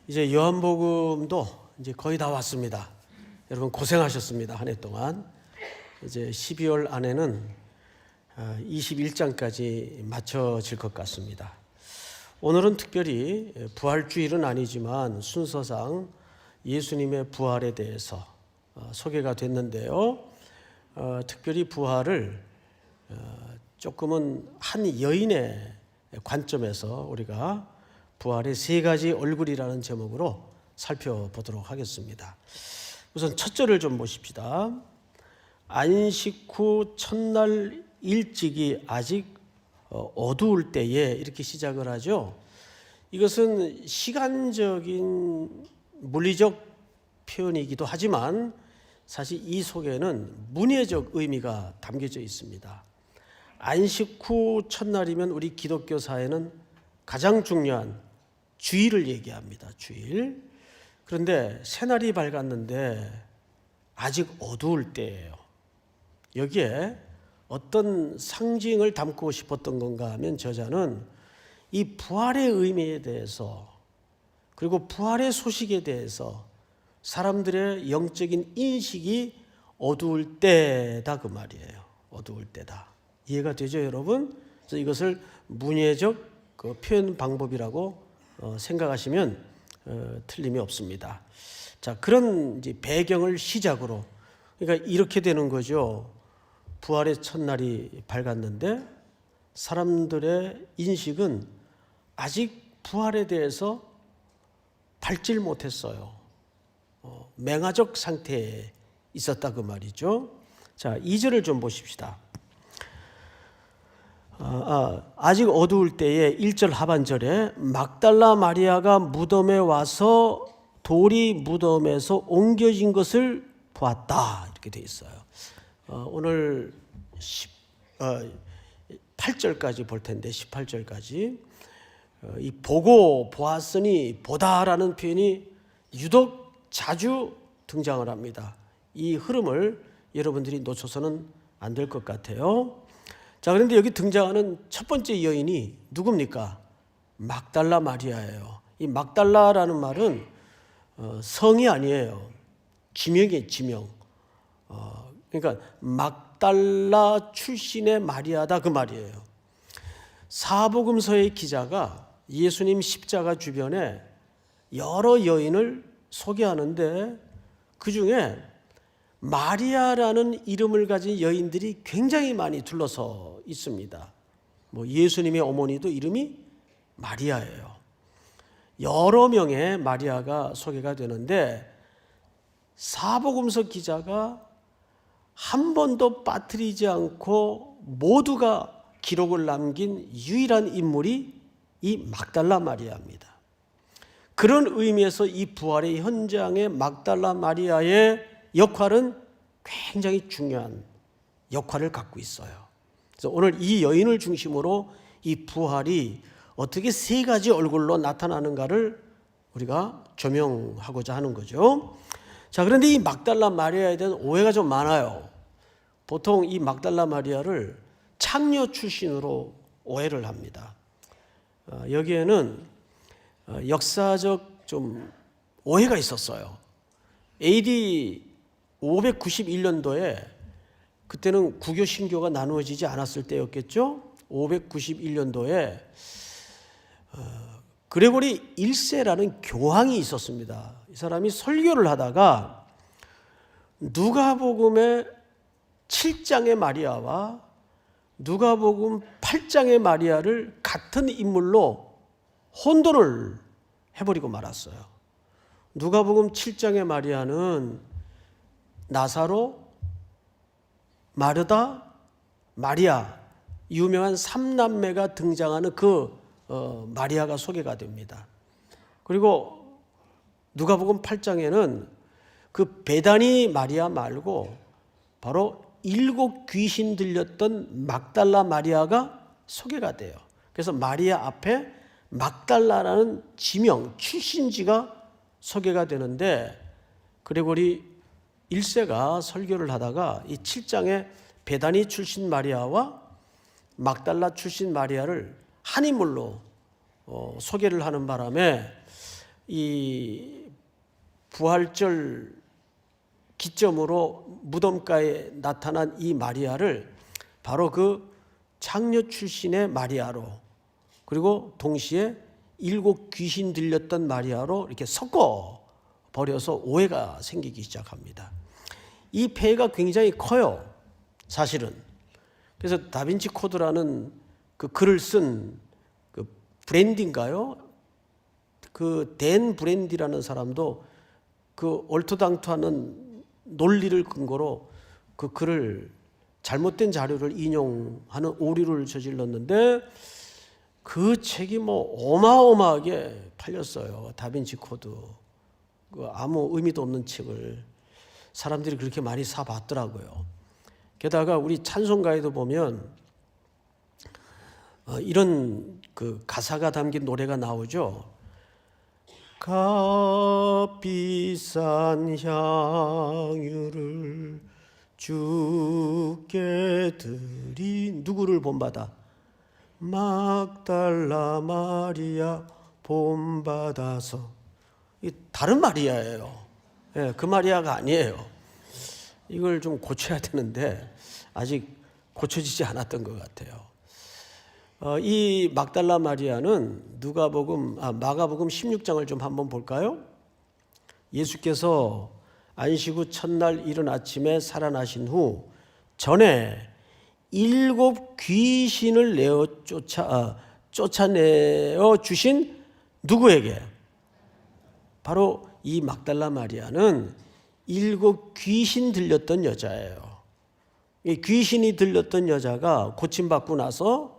이제 요한복음도 이제 거의 다 왔습니다. 여러분 고생하셨습니다. 한 해 동안. 이제 12월 안에는 21장까지 맞춰질 것 같습니다. 오늘은 특별히 부활주일은 아니지만 순서상 예수님의 부활에 대해서 소개가 됐는데요. 특별히 부활을 조금은 한 여인의 관점에서 우리가 부활의 세 가지 얼굴이라는 제목으로 살펴보도록 하겠습니다. 우선 첫 절을 좀 보십시다. 안식 후 첫날 일찍이 아직 어두울 때에 이렇게 시작을 하죠. 이것은 시간적인 물리적 표현이기도 하지만 사실 이 속에는 문예적 의미가 담겨져 있습니다. 안식 후 첫날이면 우리 기독교 사회는 가장 중요한 주일을 얘기합니다. 주일. 그런데 새날이 밝았는데 아직 어두울 때예요. 여기에 어떤 상징을 담고 싶었던 건가 하면 저자는 이 부활의 의미에 대해서 그리고 부활의 소식에 대해서 사람들의 영적인 인식이 어두울 때다 그 말이에요. 어두울 때다. 이해가 되죠, 여러분? 그래서 이것을 문예적 그 표현 방법이라고 생각하시면 틀림이 없습니다. 자, 그런 이제 배경을 시작으로 그러니까 이렇게 되는 거죠. 부활의 첫날이 밝았는데 사람들의 인식은 아직 부활에 대해서 밟질 못했어요. 맹아적 상태에 있었다 그 말이죠. 자, 2절을 좀 보십시다. 아직 어두울 때에 1절 하반절에 막달라 마리아가 무덤에 와서 돌이 무덤에서 옮겨진 것을 보았다 이렇게 돼 있어요. 오늘 8절까지 볼 텐데 18절까지 이 보고 보았으니 보다라는 표현이 유독 자주 등장을 합니다. 이 흐름을 여러분들이 놓쳐서는 안 될 것 같아요. 자, 그런데 여기 등장하는 첫 번째 여인이 누굽니까? 막달라 마리아예요. 이 막달라라는 말은 성이 아니에요. 지명이에요, 지명. 그러니까 막달라 출신의 마리아다 그 말이에요. 사복음서의 기자가 예수님 십자가 주변에 여러 여인을 소개하는데 그 중에 마리아라는 이름을 가진 여인들이 굉장히 많이 둘러서 있습니다. 예수님의 어머니도 이름이 마리아예요. 여러 명의 마리아가 소개가 되는데 사복음서 기자가 한 번도 빠뜨리지 않고 모두가 기록을 남긴 유일한 인물이 이 막달라 마리아입니다. 그런 의미에서 이 부활의 현장의 막달라 마리아의 역할은 굉장히 중요한 역할을 갖고 있어요. 그래서 오늘 이 여인을 중심으로 이 부활이 어떻게 세 가지 얼굴로 나타나는가를 우리가 조명하고자 하는 거죠. 자, 그런데 이 막달라 마리아에 대한 오해가 좀 많아요. 보통 이 막달라 마리아를 창녀 출신으로 오해를 합니다. 여기에는 역사적 좀 오해가 있었어요. AD 591년도에 그때는 구교 신교가 나누어지지 않았을 때였겠죠. 591년도에 그레고리 1세라는 교황이 있었습니다. 이 사람이 설교를 하다가 누가복음의 7장의 마리아와 누가복음 8장의 마리아를 같은 인물로 혼돈을 해버리고 말았어요. 누가복음 7장의 마리아는 나사로, 마르다, 마리아 유명한 3남매가 등장하는 그 마리아가 소개가 됩니다. 그리고 누가복음 8장에는 그 베다니 마리아 말고 바로 7 귀신 들렸던 막달라 마리아가 소개가 돼요. 그래서 마리아 앞에 막달라라는 지명, 출신지가 소개가 되는데 그레고리 1세가 설교를 하다가 이 7장에 베다니 출신 마리아와 막달라 출신 마리아를 한 인물로 소개를 하는 바람에 이 부활절 기점으로 무덤가에 나타난 이 마리아를 바로 그 창녀 출신의 마리아로, 그리고 동시에 7 귀신 들렸던 마리아로 이렇게 섞어 버려서 오해가 생기기 시작합니다. 이 폐해가 굉장히 커요, 사실은. 그래서 다빈치 코드라는 그 글을 쓴 그 브랜디인가요? 그 댄 브랜디라는 사람도 그 얼토당토하는 논리를 근거로 그 글을, 잘못된 자료를 인용하는 오류를 저질렀는데 그 책이 뭐 어마어마하게 팔렸어요. 다빈치 코드. 그 아무 의미도 없는 책을 사람들이 그렇게 많이 사봤더라고요. 게다가 우리 찬송가에도 보면 이런 그 가사가 담긴 노래가 나오죠. 값비싼 향유를 주께 드리, 누구를 본받아? 막달라 마리아 본받아서. 이 다른 마리아예요. 그 마리아가 아니에요. 이걸 좀 고쳐야 되는데 아직 고쳐지지 않았던 것 같아요. 이 막달라 마리아는 마가복음 16장을 좀 한번 볼까요? 예수께서 안식 후 첫날 이른 아침에 살아나신 후 전에 7 귀신을 쫓아내어 주신 누구에게? 바로 이 막달라 마리아는 7 귀신 들렸던 여자예요. 이 귀신이 들렸던 여자가 고침받고 나서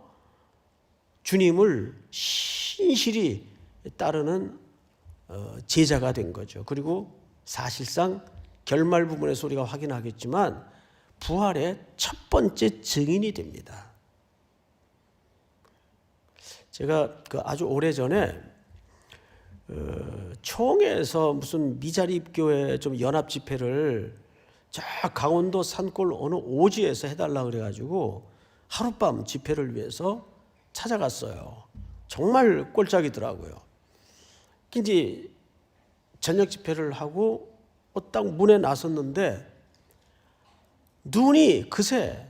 주님을 신실히 따르는 제자가 된 거죠. 그리고 사실상 결말 부분에서 우리가 확인하겠지만 부활의 첫 번째 증인이 됩니다. 제가 아주 오래전에 총회에서 무슨 미자립교회 좀 연합 집회를 저 강원도 산골 어느 오지에서 해달라 그래가지고 하룻밤 집회를 위해서 찾아갔어요. 정말 꼴짝이더라고요. 이제 저녁 집회를 하고 딱 문에 나섰는데 눈이 그새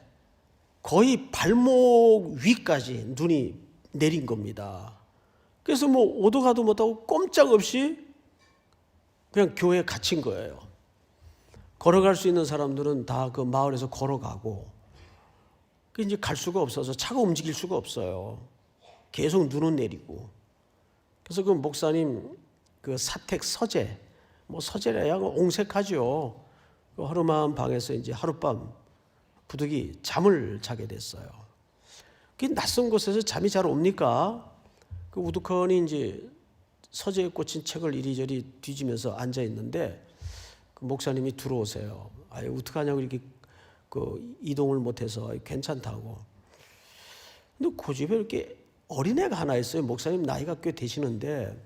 거의 발목 위까지 눈이 내린 겁니다. 그래서 뭐 오도 가도 못하고 꼼짝없이 그냥 교회에 갇힌 거예요. 걸어갈 수 있는 사람들은 다 그 마을에서 걸어가고, 이제 갈 수가 없어서 차가 움직일 수가 없어요. 계속 눈은 내리고. 그래서 그 목사님 그 사택 서재, 뭐 서재래야 옹색하죠. 그 허름한 방에서 이제 하룻밤 부득이 잠을 자게 됐어요. 그 낯선 곳에서 잠이 잘 옵니까? 그 우두커니 이제 서재에 꽂힌 책을 이리저리 뒤지면서 앉아 있는데 그 목사님이 들어오세요. 아예 어떡하냐고 이렇게 그 이동을 못해서 괜찮다고. 근데 그 집에 이렇게 어린애가 하나 있어요. 목사님 나이가 꽤 되시는데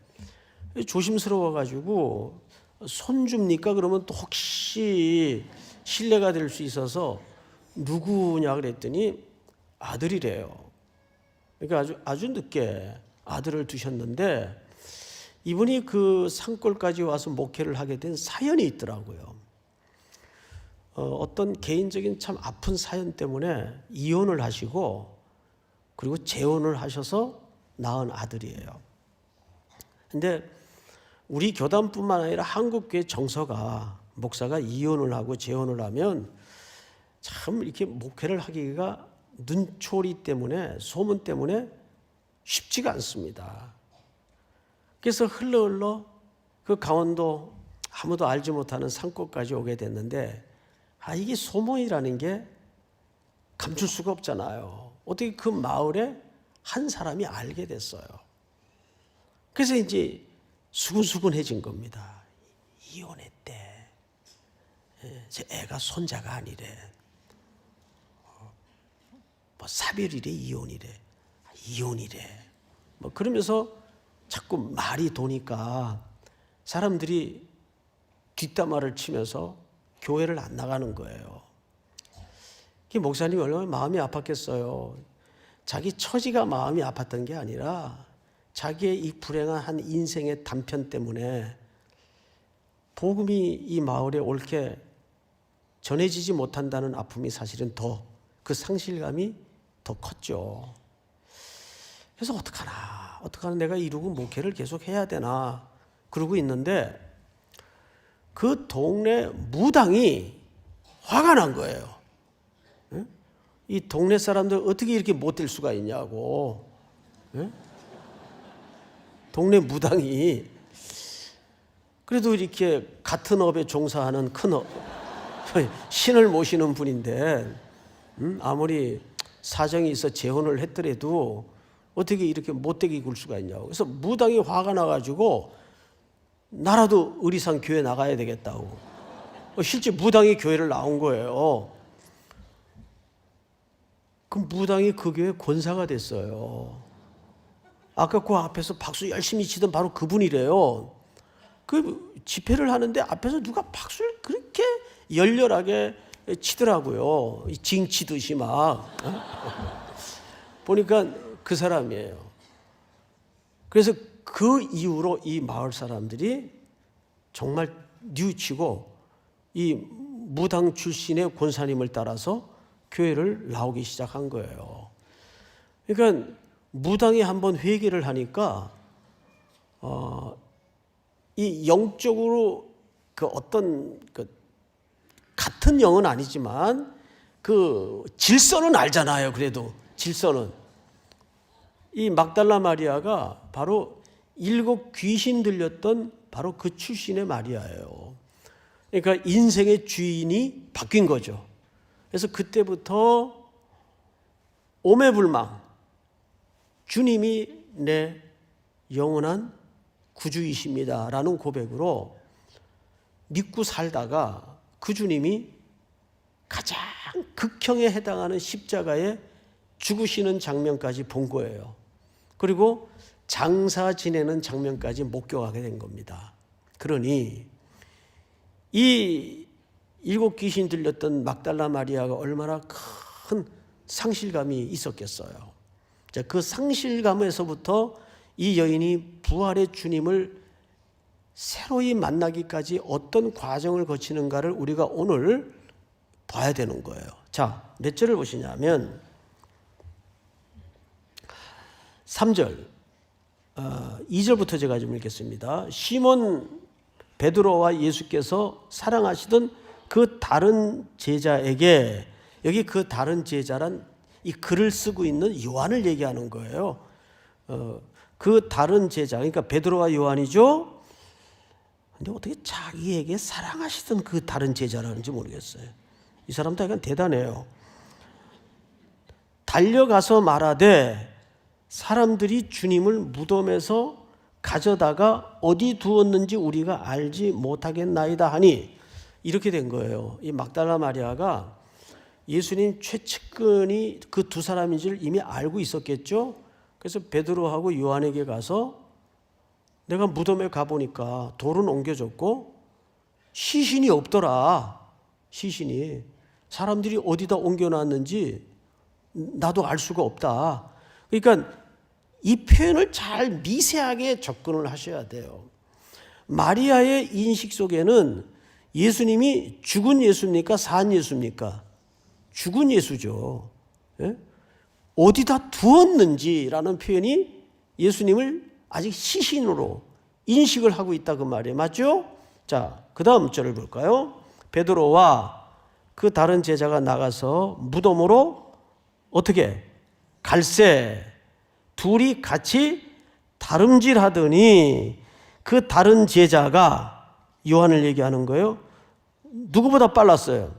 조심스러워가지고 손 줍니까? 그러면 또 혹시 신뢰가 될 수 있어서 누구냐 그랬더니 아들이래요. 그러니까 아주 늦게 아들을 두셨는데 이분이 그 산골까지 와서 목회를 하게 된 사연이 있더라고요. 어떤 개인적인 참 아픈 사연 때문에 이혼을 하시고 그리고 재혼을 하셔서 낳은 아들이에요. 근데 우리 교단뿐만 아니라 한국교회 정서가 목사가 이혼을 하고 재혼을 하면 참 이렇게 목회를 하기가 눈초리 때문에 소문 때문에 쉽지가 않습니다. 그래서 흘러 그 강원도 아무도 알지 못하는 산골까지 오게 됐는데 이게 소문이라는 게 감출 수가 없잖아요. 어떻게 그 마을에 한 사람이 알게 됐어요. 그래서 이제 수근수근해진 겁니다. 이혼했대. 제 애가 손자가 아니래. 뭐 사별이래, 이혼이래. 이혼이래. 뭐 그러면서 자꾸 말이 도니까 사람들이 뒷담화를 치면서 교회를 안 나가는 거예요. 목사님이 얼마나 마음이 아팠겠어요. 자기 처지가 마음이 아팠던 게 아니라 자기의 이 불행한 한 인생의 단편 때문에 복음이 이 마을에 옳게 전해지지 못한다는 아픔이 사실은 더 그 상실감이 더 컸죠. 그래서 어떡하나 내가 이러고 목회를 계속 해야 되나 그러고 있는데 그 동네 무당이 화가 난 거예요. 이 동네 사람들 어떻게 이렇게 못될 수가 있냐고. 동네 무당이 그래도 이렇게 같은 업에 종사하는 큰 신을 모시는 분인데 아무리 사정이 있어 재혼을 했더라도 어떻게 이렇게 못되게 굴 수가 있냐고. 그래서 무당이 화가 나가지고 나라도 의리상 교회 나가야 되겠다고. 실제 무당이 교회를 나온 거예요. 그 무당이 그 교회 권사가 됐어요. 아까 그 앞에서 박수 열심히 치던 바로 그분이래요. 그 집회를 하는데 앞에서 누가 박수를 그렇게 열렬하게 치더라고요. 징치듯이 막. 보니까 그 사람이에요. 그래서 그 이후로 이 마을 사람들이 정말 뉘우치고 이 무당 출신의 권사님을 따라서 교회를 나오기 시작한 거예요. 그러니까 무당이 한번 회개를 하니까 이 영적으로 그 어떤 그 같은 영은 아니지만 그 질서는 알잖아요. 그래도 질서는 이 막달라 마리아가 바로 7 귀신 들렸던 바로 그 출신의 마리아예요. 그러니까 인생의 주인이 바뀐 거죠. 그래서 그때부터 오매불망 주님이 내 영원한 구주이십니다 라는 고백으로 믿고 살다가 그 주님이 가장 극형에 해당하는 십자가에 죽으시는 장면까지 본 거예요. 그리고 장사 지내는 장면까지 목격하게 된 겁니다. 그러니 이 7 귀신 들렸던 막달라 마리아가 얼마나 큰 상실감이 있었겠어요. 자, 그 상실감에서부터 이 여인이 부활의 주님을 새로이 만나기까지 어떤 과정을 거치는가를 우리가 오늘 봐야 되는 거예요. 자, 몇 절을 보시냐면 3절, 2절부터 제가 좀 읽겠습니다. 시몬 베드로와 예수께서 사랑하시던 그 다른 제자에게, 여기 그 다른 제자란 이 글을 쓰고 있는 요한을 얘기하는 거예요. 그 다른 제자, 그러니까 베드로와 요한이죠. 근데 어떻게 자기에게 사랑하시던 그 다른 제자라는지 모르겠어요. 이 사람도 약간 대단해요. 달려가서 말하되 사람들이 주님을 무덤에서 가져다가 어디 두었는지 우리가 알지 못하겠나이다 하니 이렇게 된 거예요. 이 막달라 마리아가 예수님 최측근이 그 두 사람인 줄 이미 알고 있었겠죠. 그래서 베드로하고 요한에게 가서 내가 무덤에 가보니까 돌은 옮겨졌고 시신이 없더라. 시신이. 사람들이 어디다 옮겨놨는지 나도 알 수가 없다. 그러니까 이 표현을 잘 미세하게 접근을 하셔야 돼요. 마리아의 인식 속에는 예수님이 죽은 예수입니까? 산 예수입니까? 죽은 예수죠. 예? 어디다 두었는지라는 표현이 예수님을 아직 시신으로 인식을 하고 있다 그 말이에요. 맞죠? 자, 그 다음 절을 볼까요? 베드로와 그 다른 제자가 나가서 무덤으로 어떻게? 갈새 둘이 같이 다름질하더니 그 다른 제자가 요한을 얘기하는 거예요. 누구보다 빨랐어요.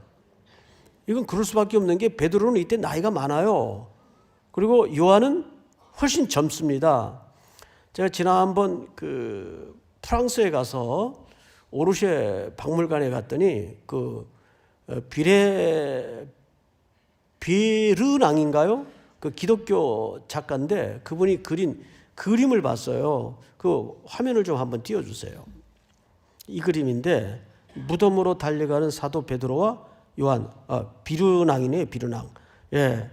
이건 그럴 수밖에 없는 게 베드로는 이때 나이가 많아요. 그리고 요한은 훨씬 젊습니다. 제가 지난번 그 프랑스에 가서 오르쉐 박물관에 갔더니 그 비르낭인가요? 그 기독교 작가인데 그분이 그린 그림을 봤어요. 그 화면을 좀 한번 띄워주세요. 이 그림인데 무덤으로 달려가는 사도 베드로와 요한, 비르낭이네요, 비르낭. 예,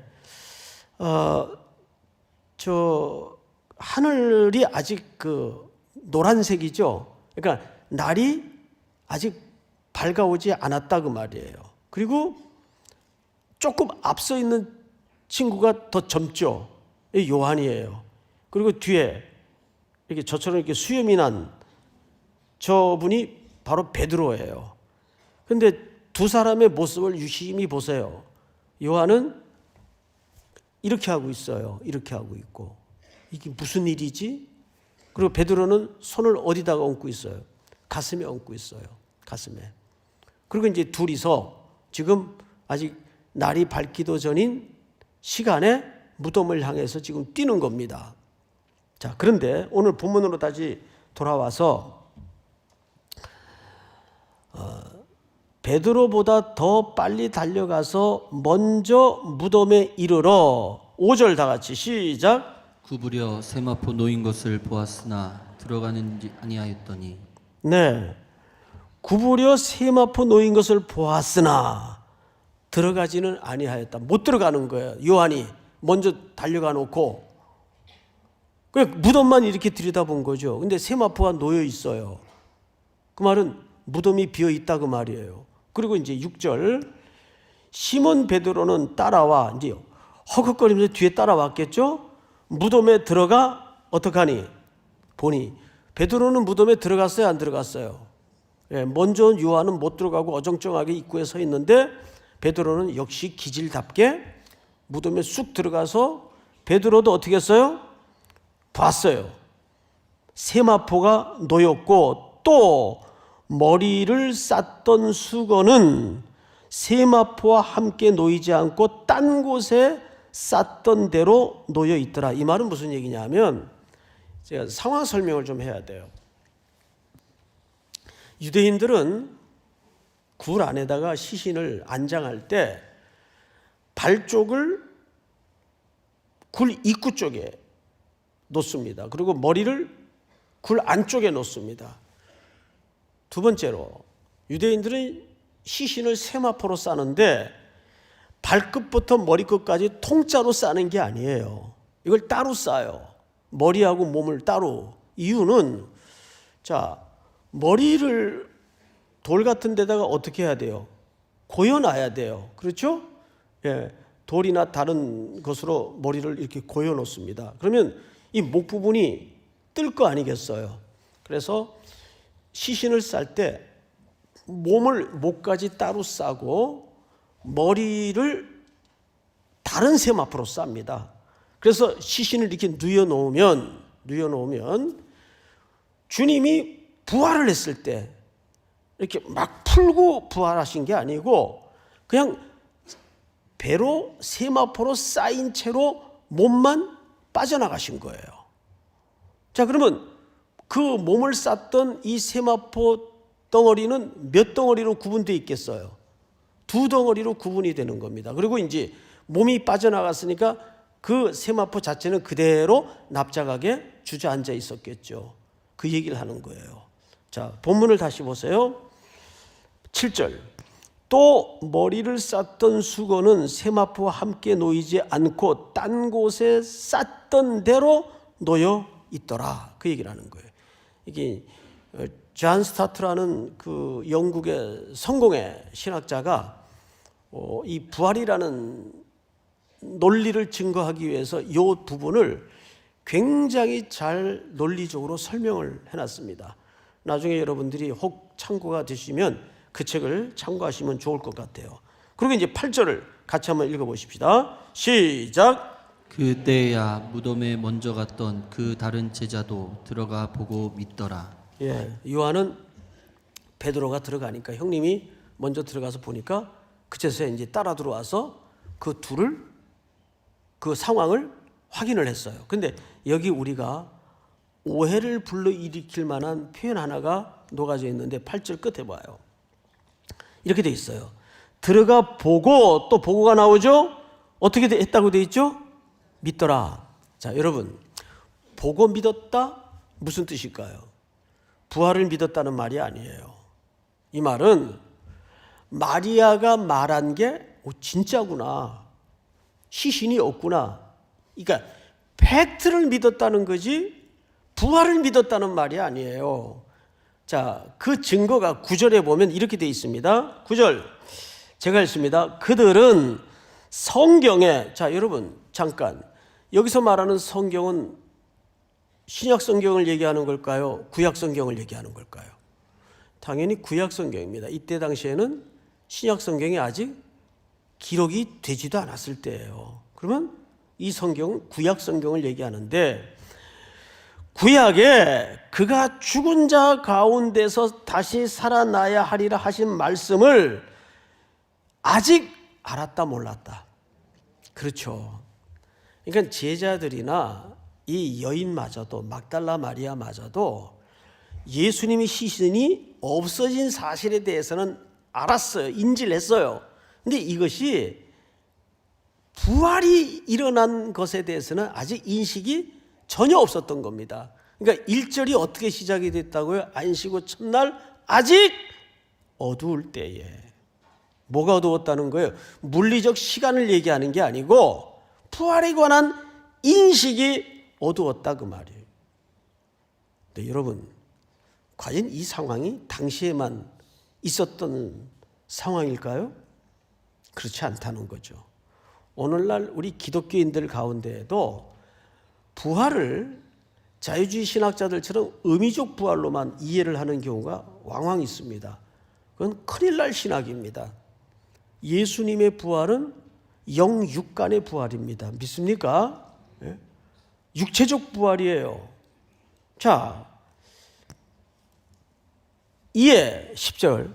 하늘이 아직 그 노란색이죠. 그러니까 날이 아직 밝아오지 않았다 그 말이에요. 그리고 조금 앞서 있는 친구가 더 젊죠. 요한이에요. 그리고 뒤에 이렇게 저처럼 이렇게 수염이 난 저분이 바로 베드로예요. 그런데 두 사람의 모습을 유심히 보세요. 요한은 이렇게 하고 있어요. 이렇게 하고 있고. 이게 무슨 일이지? 그리고 베드로는 손을 어디다가 얹고 있어요? 가슴에 얹고 있어요. 가슴에. 그리고 이제 둘이서 지금 아직 날이 밝기도 전인 시간에 무덤을 향해서 지금 뛰는 겁니다. 자, 그런데 오늘 본문으로 다시 돌아와서 베드로보다 더 빨리 달려가서 먼저 무덤에 이르러 5절 다 같이 시작. 구부려 세마포 놓인 것을 보았으나 들어가는지 아니하였더니. 네, 구부려 세마포 놓인 것을 보았으나 들어가지는 아니하였다. 못 들어가는 거예요. 요한이 먼저 달려가 놓고 그냥 무덤만 이렇게 들여다본 거죠. 근데 세마포가 놓여 있어요. 그 말은 무덤이 비어 있다 그 말이에요. 그리고 이제 6절 시몬 베드로는 따라와 이제 허걱거리면서 뒤에 따라왔겠죠. 무덤에 들어가 어떡하니 보니 베드로는 무덤에 들어갔어요, 안 들어갔어요? 예, 먼저 요한은 못 들어가고 어정쩡하게 입구에 서 있는데 베드로는 역시 기질답게 무덤에 쑥 들어가서 베드로도 어떻게 했어요? 봤어요. 세마포가 놓였고 또 머리를 쌌던 수건은 세마포와 함께 놓이지 않고 딴 곳에 쌌던 대로 놓여 있더라. 이 말은 무슨 얘기냐면 제가 상황 설명을 좀 해야 돼요. 유대인들은 굴 안에다가 시신을 안장할 때 발쪽을 굴 입구 쪽에 놓습니다. 그리고 머리를 굴 안쪽에 놓습니다. 두 번째로 유대인들은 시신을 세마포로 싸는데 발끝부터 머리끝까지 통짜로 싸는 게 아니에요. 이걸 따로 싸요. 머리하고 몸을 따로. 이유는 자, 머리를 돌 같은 데다가 어떻게 해야 돼요? 고여놔야 돼요. 그렇죠? 예, 돌이나 다른 것으로 머리를 이렇게 고여 놓습니다. 그러면 이 목 부분이 뜰 거 아니겠어요? 그래서 시신을 쌀 때 몸을 목까지 따로 싸고 머리를 다른 세마포로 쌉니다. 그래서 시신을 이렇게 누워 놓으면 주님이 부활을 했을 때 이렇게 막 풀고 부활하신 게 아니고 그냥 배로 세마포로 쌓인 채로 몸만 빠져나가신 거예요. 자, 그러면 그 몸을 쌌던 이 세마포 덩어리는 몇 덩어리로 구분되어 있겠어요? 두 덩어리로 구분이 되는 겁니다. 그리고 이제 몸이 빠져나갔으니까 그 세마포 자체는 그대로 납작하게 주저앉아 있었겠죠. 그 얘기를 하는 거예요. 자, 본문을 다시 보세요. 7절. 또 머리를 쌌던 수건은 세마포와 함께 놓이지 않고 딴 곳에 쌌던 대로 놓여 있더라. 그 얘기를 하는 거예요. 이게 존 스타트라는 그 영국의 성공의 신학자가 이 부활이라는 논리를 증거하기 위해서 이 부분을 굉장히 잘 논리적으로 설명을 해놨습니다. 나중에 여러분들이 혹 참고가 되시면 그 책을 참고하시면 좋을 것 같아요. 그리고 이제 8절을 같이 한번 읽어보십시다. 시작. 그때야 무덤에 먼저 갔던 그 다른 제자도 들어가 보고 믿더라. 예, 요한은 베드로가 들어가니까 형님이 먼저 들어가서 보니까 그제서야 이제 따라 들어와서 그 둘을 그 상황을 확인을 했어요. 근데 여기 우리가 오해를 불러일으킬 만한 표현 하나가 녹아져 있는데 8절 끝에 봐요. 이렇게 돼 있어요. 들어가 보고 또 보고가 나오죠. 어떻게 했다고 돼 있죠? 믿더라. 자, 여러분, 보고 믿었다 무슨 뜻일까요? 부활을 믿었다는 말이 아니에요. 이 말은 마리아가 말한 게 진짜구나, 시신이 없구나, 그러니까 팩트를 믿었다는 거지 부활을 믿었다는 말이 아니에요. 자, 그 증거가 9절에 보면 이렇게 되어 있습니다. 9절 제가 읽습니다. 그들은 성경에, 자 여러분 잠깐, 여기서 말하는 성경은 신약 성경을 얘기하는 걸까요? 구약 성경을 얘기하는 걸까요? 당연히 구약 성경입니다. 이때 당시에는 신약 성경이 아직 기록이 되지도 않았을 때예요. 그러면 이 성경은 구약 성경을 얘기하는데, 구약에 그가 죽은 자 가운데서 다시 살아나야 하리라 하신 말씀을 아직 알았다 몰랐다. 그렇죠. 그러니까 제자들이나 이 여인마저도, 막달라 마리아마저도 예수님이 시신이 없어진 사실에 대해서는 알았어요. 인지를 했어요. 근데 이것이 부활이 일어난 것에 대해서는 아직 인식이 전혀 없었던 겁니다. 그러니까 1절이 어떻게 시작이 됐다고요? 안식 후 첫날 아직 어두울 때에. 뭐가 어두웠다는 거예요? 물리적 시간을 얘기하는 게 아니고 부활에 관한 인식이 어두웠다 그 말이에요. 근데 여러분, 과연 이 상황이 당시에만 있었던 상황일까요? 그렇지 않다는 거죠. 오늘날 우리 기독교인들 가운데에도 부활을 자유주의 신학자들처럼 의미적 부활로만 이해를 하는 경우가 왕왕 있습니다. 그건 큰일 날 신학입니다. 예수님의 부활은 영육간의 부활입니다. 믿습니까? 예? 육체적 부활이에요. 자, 이에 10절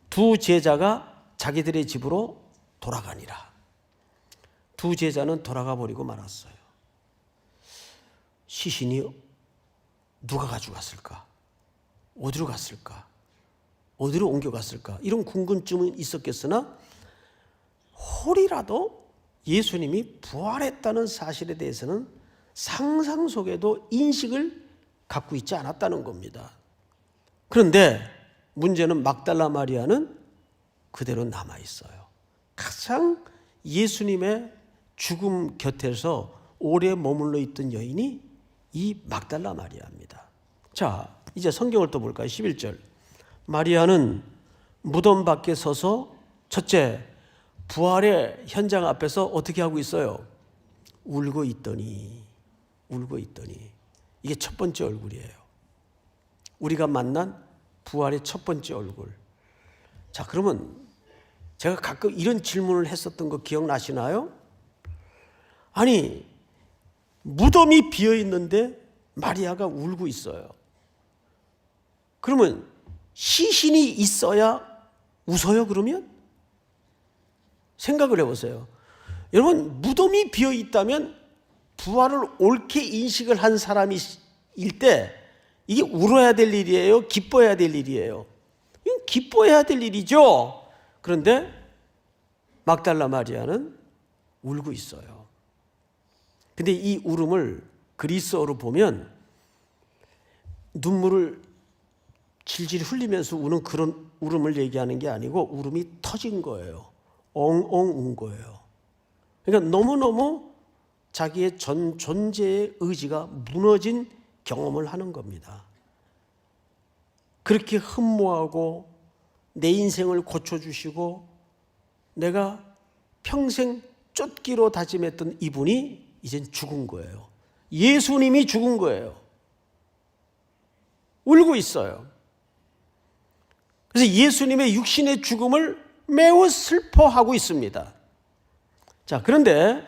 두 제자가 자기들의 집으로 돌아가니라. 두 제자는 돌아가 버리고 말았어요. 시신이 누가 가져갔을까? 어디로 갔을까? 어디로 옮겨갔을까? 이런 궁금증은 있었겠으나 혹이라도 예수님이 부활했다는 사실에 대해서는 상상 속에도 인식을 갖고 있지 않았다는 겁니다. 그런데 문제는 막달라 마리아는 그대로 남아있어요. 가장 예수님의 죽음 곁에서 오래 머물러 있던 여인이 이 막달라 마리아입니다. 자, 이제 성경을 또 볼까요? 11절. 마리아는 무덤 밖에 서서 첫째, 부활의 현장 앞에서 어떻게 하고 있어요? 울고 있더니. 이게 첫 번째 얼굴이에요. 우리가 만난 부활의 첫 번째 얼굴. 자, 그러면 제가 가끔 이런 질문을 했었던 거 기억나시나요? 아니, 무덤이 비어 있는데 마리아가 울고 있어요. 그러면 시신이 있어야 웃어요, 그러면? 생각을 해보세요. 여러분, 무덤이 비어 있다면 부활을 옳게 인식을 한 사람일 때 이게 울어야 될 일이에요? 기뻐해야 될 일이에요? 이건 기뻐해야 될 일이죠. 그런데 막달라 마리아는 울고 있어요. 근데 이 울음을 그리스어로 보면 눈물을 질질 흘리면서 우는 그런 울음을 얘기하는 게 아니고 울음이 터진 거예요. 엉엉 운 거예요. 그러니까 너무너무 자기의 전 존재의 의지가 무너진 경험을 하는 겁니다. 그렇게 흠모하고 내 인생을 고쳐주시고 내가 평생 쫓기로 다짐했던 이분이 이젠 죽은 거예요. 예수님이 죽은 거예요. 울고 있어요. 그래서 예수님의 육신의 죽음을 매우 슬퍼하고 있습니다. 자, 그런데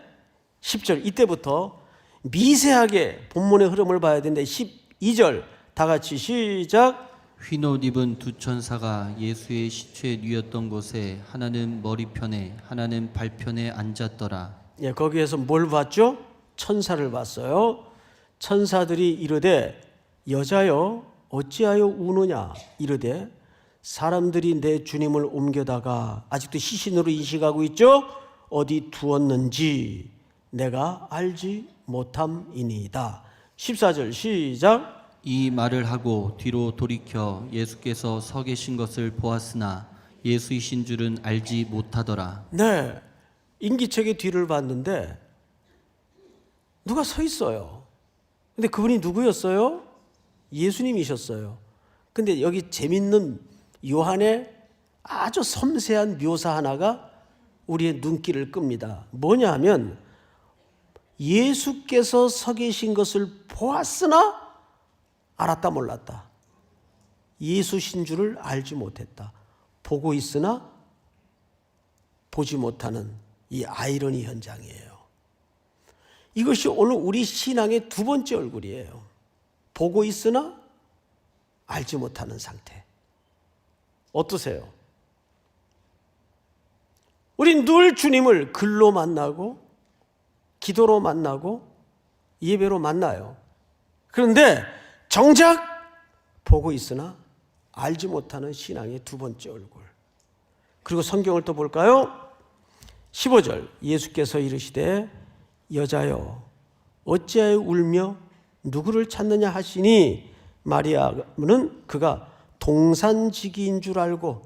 10절 이때부터 미세하게 본문의 흐름을 봐야 되는데 12절 다 같이 시작. 흰옷 입은 두 천사가 예수의 시체에 누웠던 곳에 하나는 머리편에 하나는 발편에 앉았더라. 예, 거기에서 뭘 봤죠? 천사를 봤어요. 천사들이 이르되 여자여 어찌하여 우느냐 이르되 사람들이 내 주님을 옮겨다가 아직도 시신으로 인식하고 있죠? 어디 두었는지 내가 알지 못함이니이다. 14절 시작. 이 말을 하고 뒤로 돌이켜 예수께서 서 계신 것을 보았으나 예수이신 줄은 알지 못하더라. 네, 인기척의 뒤를 봤는데 누가 서 있어요. 근데 그분이 누구였어요? 예수님이셨어요. 근데 여기 재밌는 요한의 아주 섬세한 묘사 하나가 우리의 눈길을 끕니다. 뭐냐 하면 예수께서 서 계신 것을 보았으나 알았다 몰랐다. 예수신 줄을 알지 못했다. 보고 있으나 보지 못하는 이 아이러니 현장이에요. 이것이 오늘 우리 신앙의 두 번째 얼굴이에요. 보고 있으나 알지 못하는 상태. 어떠세요? 우린 늘 주님을 글로 만나고 기도로 만나고 예배로 만나요. 그런데 정작 보고 있으나 알지 못하는 신앙의 두 번째 얼굴. 그리고 성경을 또 볼까요? 15절 예수께서 이르시되 여자여 어찌하여 울며 누구를 찾느냐 하시니 마리아는 그가 동산지기인 줄 알고,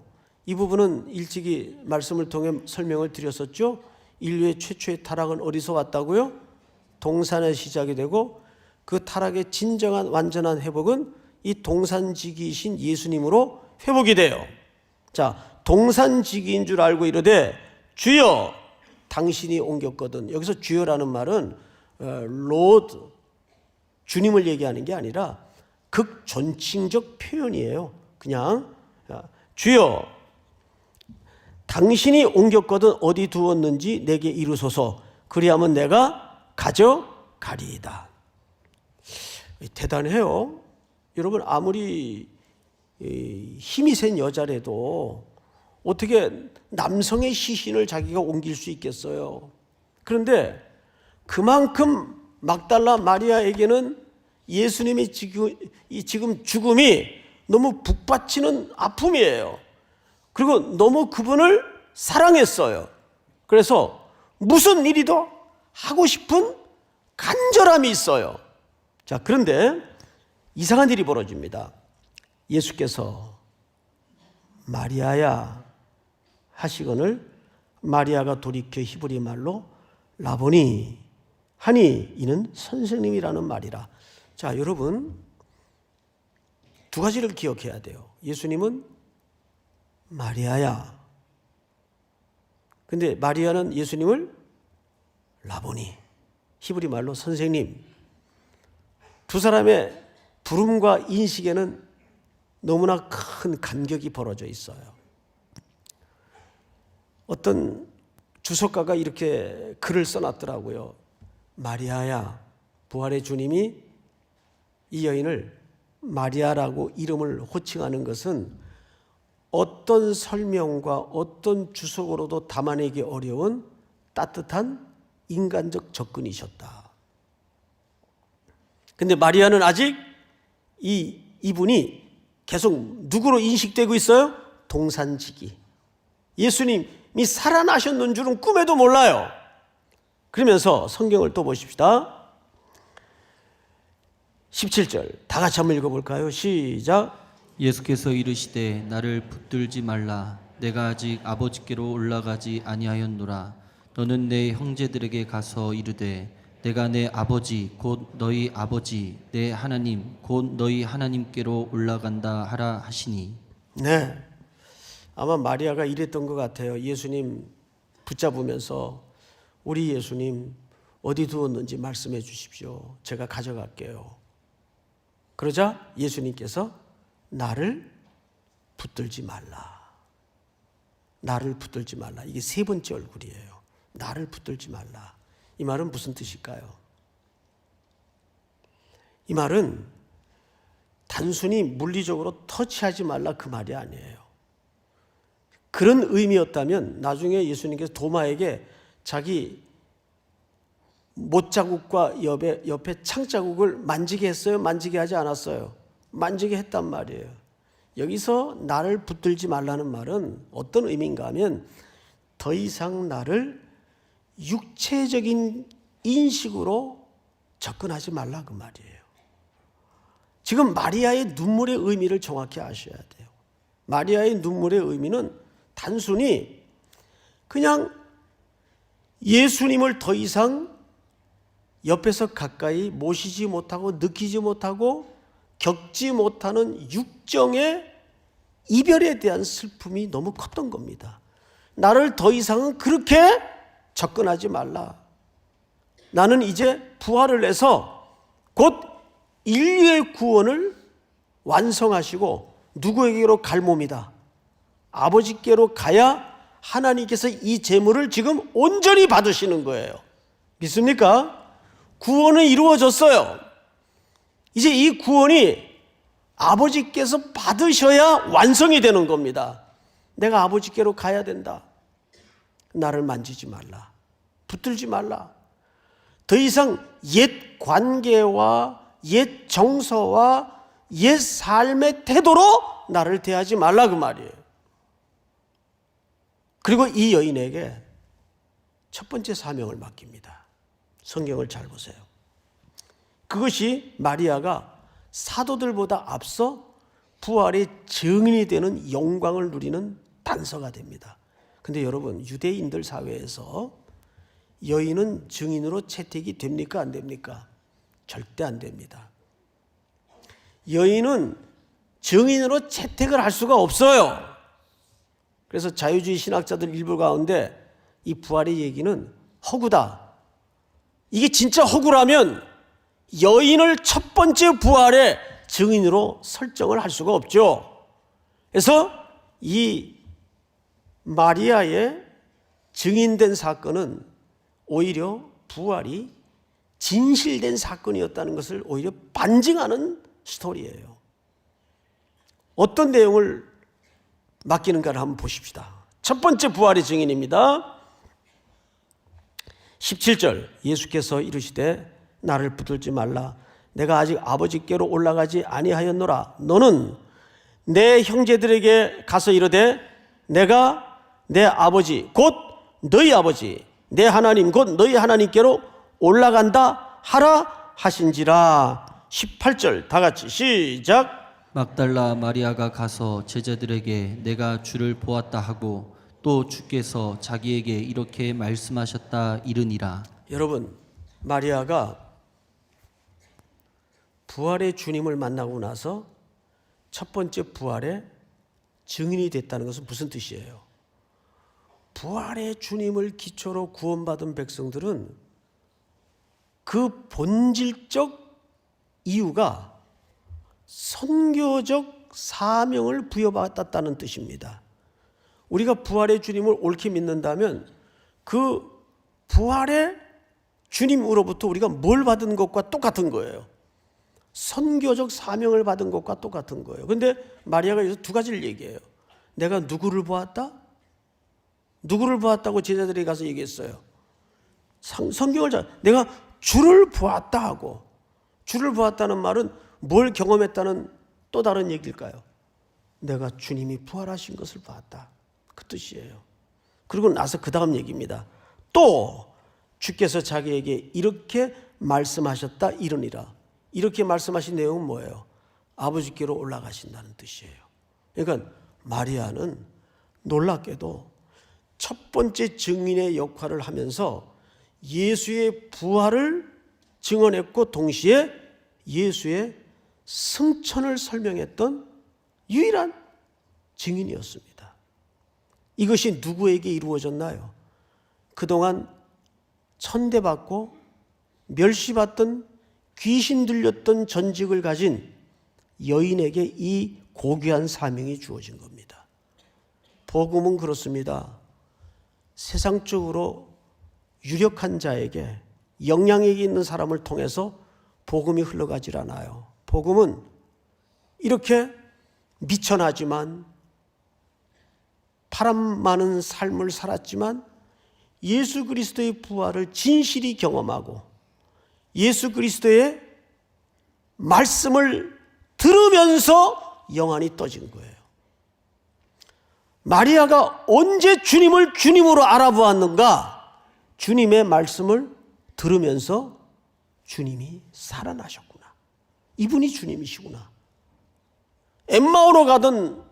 이 부분은 일찍이 말씀을 통해 설명을 드렸었죠. 인류의 최초의 타락은 어디서 왔다고요? 동산에 시작이 되고 그 타락의 진정한 완전한 회복은 이 동산지기이신 예수님으로 회복이 돼요. 자, 동산지기인 줄 알고 이르되 주여 당신이 옮겼거든. 여기서 주여라는 말은 로드 주님을 얘기하는 게 아니라 극존칭적 표현이에요. 그냥 주여 당신이 옮겼거든 어디 두었는지 내게 이루소서. 그리하면 내가 가져가리이다. 대단해요. 여러분 아무리 힘이 센 여자라도 어떻게 남성의 시신을 자기가 옮길 수 있겠어요? 그런데 그만큼 막달라 마리아에게는 예수님의 지금 죽음이 너무 북받치는 아픔이에요. 그리고 너무 그분을 사랑했어요. 그래서 무슨 일이도 하고 싶은 간절함이 있어요. 자, 그런데 이상한 일이 벌어집니다. 예수께서 마리아야 하시거늘 마리아가 돌이켜 히브리 말로 라보니 하니 이는 선생님이라는 말이라. 자, 여러분 두 가지를 기억해야 돼요. 예수님은 마리아야. 근데 마리아는 예수님을 라보니, 히브리 말로 선생님. 두 사람의 부름과 인식에는 너무나 큰 간격이 벌어져 있어요. 어떤 주석가가 이렇게 글을 써놨더라고요. 마리아야, 부활의 주님이 이 여인을 마리아라고 이름을 호칭하는 것은 어떤 설명과 어떤 주석으로도 담아내기 어려운 따뜻한 인간적 접근이셨다. 근데 마리아는 아직 이분이 계속 누구로 인식되고 있어요? 동산지기. 예수님이 살아나셨는 줄은 꿈에도 몰라요. 그러면서 성경을 또 보십시다. 17절 다 같이 한번 읽어볼까요? 시작. 예수께서 이르시되 나를 붙들지 말라. 내가 아직 아버지께로 올라가지 아니하였노라. 너는 내 형제들에게 가서 이르되 내가 내 아버지 곧 너희 아버지 내 하나님 곧 너희 하나님께로 올라간다 하라 하시니. 네, 아마 마리아가 이랬던 것 같아요. 예수님 붙잡으면서 우리 예수님 어디 두었는지 말씀해 주십시오. 제가 가져갈게요. 그러자 예수님께서 나를 붙들지 말라. 나를 붙들지 말라. 이게 세 번째 얼굴이에요. 나를 붙들지 말라. 이 말은 무슨 뜻일까요? 이 말은 단순히 물리적으로 터치하지 말라 그 말이 아니에요. 그런 의미였다면 나중에 예수님께서 도마에게 자기 못자국과 옆에 창자국을 만지게 했어요? 만지게 하지 않았어요? 만지게 했단 말이에요. 여기서 나를 붙들지 말라는 말은 어떤 의미인가 하면 더 이상 나를 육체적인 인식으로 접근하지 말라 그 말이에요. 지금 마리아의 눈물의 의미를 정확히 아셔야 돼요. 마리아의 눈물의 의미는 단순히 그냥 예수님을 더 이상 옆에서 가까이 모시지 못하고 느끼지 못하고 겪지 못하는 육정의 이별에 대한 슬픔이 너무 컸던 겁니다. 나를 더 이상은 그렇게 접근하지 말라. 나는 이제 부활을 해서 곧 인류의 구원을 완성하시고 누구에게로 갈 몸이다. 아버지께로 가야 하나님께서 이 재물을 지금 온전히 받으시는 거예요. 믿습니까? 구원은 이루어졌어요. 이제 이 구원이 아버지께서 받으셔야 완성이 되는 겁니다. 내가 아버지께로 가야 된다. 나를 만지지 말라. 붙들지 말라. 더 이상 옛 관계와 옛 정서와 옛 삶의 태도로 나를 대하지 말라 그 말이에요. 그리고 이 여인에게 첫 번째 사명을 맡깁니다. 성경을 잘 보세요. 그것이 마리아가 사도들보다 앞서 부활의 증인이 되는 영광을 누리는 단서가 됩니다. 근데 여러분, 유대인들 사회에서 여인은 증인으로 채택이 됩니까? 안 됩니까? 절대 안 됩니다. 여인은 증인으로 채택을 할 수가 없어요. 그래서 자유주의 신학자들 일부 가운데 이 부활의 얘기는 허구다. 이게 진짜 허구라면 여인을 첫 번째 부활의 증인으로 설정을 할 수가 없죠. 그래서 이 마리아의 증인된 사건은 오히려 부활이 진실된 사건이었다는 것을 오히려 반증하는 스토리예요. 어떤 내용을 맡기는가를 한번 보십시다. 첫 번째 부활의 증인입니다. 17절 예수께서 이르시되 나를 붙들지 말라. 내가 아직 아버지께로 올라가지 아니하였노라. 너는 내 형제들에게 가서 이르되 내가 내 아버지 곧 너희 아버지 내 하나님 곧 너희 하나님께로 올라간다 하라 하신지라. 18절 다 같이 시작. 막달라 마리아가 가서 제자들에게 내가 주를 보았다 하고 또 주께서 자기에게 이렇게 말씀하셨다 이르니라. 여러분, 마리아가 부활의 주님을 만나고 나서 첫 번째 부활의 증인이 됐다는 것은 무슨 뜻이에요? 부활의 주님을 기초로 구원받은 백성들은 그 본질적 이유가 선교적 사명을 부여받았다는 뜻입니다. 우리가 부활의 주님을 옳게 믿는다면 그 부활의 주님으로부터 우리가 뭘 받은 것과 똑같은 거예요. 선교적 사명을 받은 것과 똑같은 거예요. 그런데 마리아가 여기서 두 가지를 얘기해요. 내가 누구를 보았다? 누구를 보았다고 제자들이 가서 얘기했어요. 성경을 내가 주를 보았다 하고, 주를 보았다는 말은 뭘 경험했다는 또 다른 얘기일까요? 내가 주님이 부활하신 것을 봤다. 그 뜻이에요. 그리고 나서 그 다음 얘기입니다. 또 주께서 자기에게 이렇게 말씀하셨다 이르니라. 이렇게 말씀하신 내용은 뭐예요? 아버지께로 올라가신다는 뜻이에요. 그러니까 마리아는 놀랍게도 첫 번째 증인의 역할을 하면서 예수의 부활을 증언했고 동시에 예수의 승천을 설명했던 유일한 증인이었습니다. 이것이 누구에게 이루어졌나요? 그동안 천대받고 멸시받던 귀신 들렸던 전직을 가진 여인에게 이 고귀한 사명이 주어진 겁니다. 복음은 그렇습니다. 세상적으로 유력한 자에게 영향력이 있는 사람을 통해서 복음이 흘러가질 않아요. 복음은 이렇게 미천하지만 바람 많은 삶을 살았지만 예수 그리스도의 부활을 진실히 경험하고 예수 그리스도의 말씀을 들으면서 영안이 떠진 거예요. 마리아가 언제 주님을 주님으로 알아보았는가? 주님의 말씀을 들으면서 주님이 살아나셨구나. 이분이 주님이시구나. 엠마오로 가던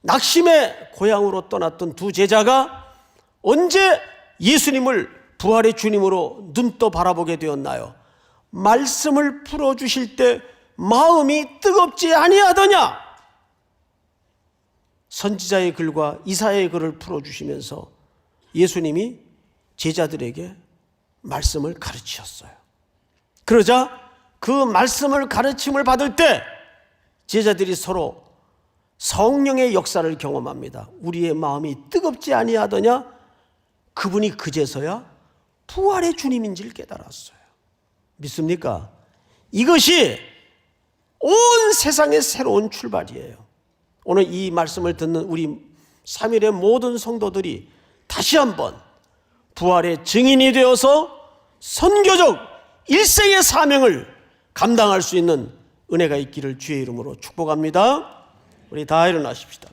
낙심의 고향으로 떠났던 두 제자가 언제 예수님을 부활의 주님으로 눈 떠 바라보게 되었나요? 말씀을 풀어주실 때 마음이 뜨겁지 아니하더냐? 선지자의 글과 이사야의 글을 풀어주시면서 예수님이 제자들에게 말씀을 가르치셨어요. 그러자 그 말씀을 가르침을 받을 때 제자들이 서로 성령의 역사를 경험합니다. 우리의 마음이 뜨겁지 아니하더냐? 그분이 그제서야 부활의 주님인지를 깨달았어요. 믿습니까? 이것이 온 세상의 새로운 출발이에요. 오늘 이 말씀을 듣는 우리 3일의 모든 성도들이 다시 한번 부활의 증인이 되어서 선교적 일생의 사명을 감당할 수 있는 은혜가 있기를 주의 이름으로 축복합니다. 우리 다 일어나십시다.